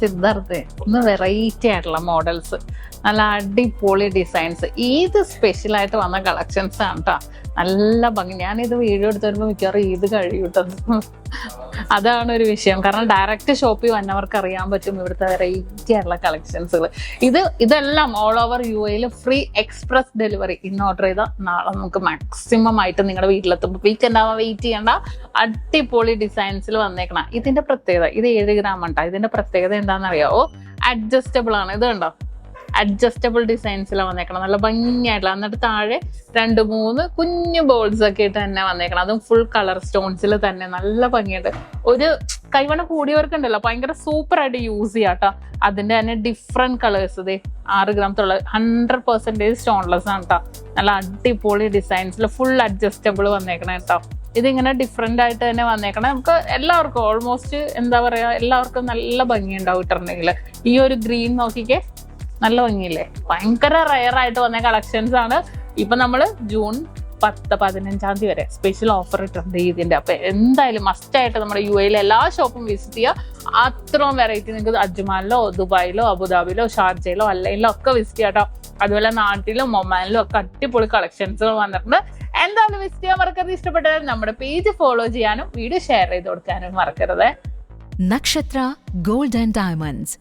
സിദ്ധാർത്ഥ് ഒന്ന് വെറൈറ്റി ആയിട്ടുള്ള മോഡൽസ്, നല്ല അടിപൊളി ഡിസൈൻസ്, ഈദ് സ്പെഷ്യലായിട്ട് വന്ന കളക്ഷൻസ് ആണ് കേട്ടോ. നല്ല ഭംഗി. ഞാനിത് വീഡിയോ എടുത്ത് വരുമ്പോൾ മിക്കവാറും ഈദ് കഴിയൂട്ടത്. അതാണ് ഒരു വിഷയം. കാരണം ഡയറക്റ്റ് ഷോപ്പിൽ വന്നവർക്ക് അറിയാൻ പറ്റും ഇവിടുത്തെ വെറൈറ്റി ആയിട്ടുള്ള കളക്ഷൻസുകൾ. ഇതെല്ലാം all over UAE free express delivery. ഇന്ന് ഓർഡർ ചെയ്താൽ നാളെ നമുക്ക് മാക്സിമം ആയിട്ട് നിങ്ങളുടെ വീട്ടിലെത്തുമ്പോൾ വീക്കെൻഡ് ആവാൻ വെയിറ്റ് ചെയ്യേണ്ട അടിപൊളി ഡിസൈൻസിൽ വന്നേക്കണം. ഇതിന്റെ പ്രത്യേകത, ഇത് 7 ഗ്രാം ഉണ്ടോ. ഇതിന്റെ പ്രത്യേകത എന്താണെന്നറിയാവോ? അഡ്ജസ്റ്റബിൾ ആണ്. ഇത് കണ്ടോ, അഡ്ജസ്റ്റബിൾ ഡിസൈൻസിലാണ് വന്നേക്കണം. നല്ല ഭംഗിയായിട്ടുള്ള. എന്നിട്ട് താഴെ 2-3 കുഞ്ഞു ബോൾസ് ഒക്കെ ഇട്ട് തന്നെ വന്നേക്കണം. അതും ഫുൾ കളർ സ്റ്റോൺസിൽ തന്നെ നല്ല ഭംഗിയുണ്ട്. ഒരു കൈവണ കൂടിയവർക്കുണ്ടല്ലോ ഭയങ്കര സൂപ്പർ ആയിട്ട് യൂസ് ചെയ്യാട്ടോ. അതിന്റെ തന്നെ ഡിഫറെന്റ് കളേഴ്സ്. ഇതേ 6 ഗ്രാം 100% സ്റ്റോൺലെസ് ആണ് കേട്ടോ. നല്ല അടിപൊളി ഡിസൈൻസിൽ ഫുൾ അഡ്ജസ്റ്റബിൾ വന്നേക്കണം കേട്ടോ. ഇതിങ്ങനെ ഡിഫറെന്റ് ആയിട്ട് തന്നെ വന്നേക്കണം. നമുക്ക് എല്ലാവർക്കും ഓൾമോസ്റ്റ് എന്താ പറയാ, എല്ലാവർക്കും നല്ല ഭംഗിയുണ്ടാവും ഇട്ടിട്ടുണ്ടെങ്കിൽ. ഈ ഒരു ഗ്രീൻ നോക്കിക്കേ, നല്ല ഭംഗിയില്ലേ. ഭയങ്കര റയർ ആയിട്ട് വന്ന കളക്ഷൻസ് ആണ്. ഇപ്പൊ നമ്മള് ജൂൺ 10-15 വരെ സ്പെഷ്യൽ ഓഫർ ഇട്ടിട്ടുണ്ട് ഇതിന്റെ. അപ്പൊ എന്തായാലും മസ്റ്റ് ആയിട്ട് നമ്മുടെ UAE എല്ലാ ഷോപ്പും വിസിറ്റ് ചെയ്യുക. അത്രയും വെറൈറ്റി നിങ്ങൾക്ക് അജ്മാനിലോ ദുബായിലോ അബുദാബിയിലോ ഷാർജയിലോ അല്ലയിലോ ഒക്കെ വിസിറ്റ് ചെയ്യാം കേട്ടോ. അതുപോലെ നാട്ടിലും ഒമാനിലും ഒക്കെ അടിപൊളി കളക്ഷൻസുകൾ വന്നിട്ടുണ്ട്. എന്തായാലും വിസിറ്റ് ചെയ്യാൻ മറക്കരുത്. ഇഷ്ടപ്പെട്ടാൽ നമ്മുടെ പേജ് ഫോളോ ചെയ്യാനും വീഡിയോ ഷെയർ ചെയ്ത് കൊടുക്കാനും മറക്കരുത്. Nakshatra Gold and Diamonds,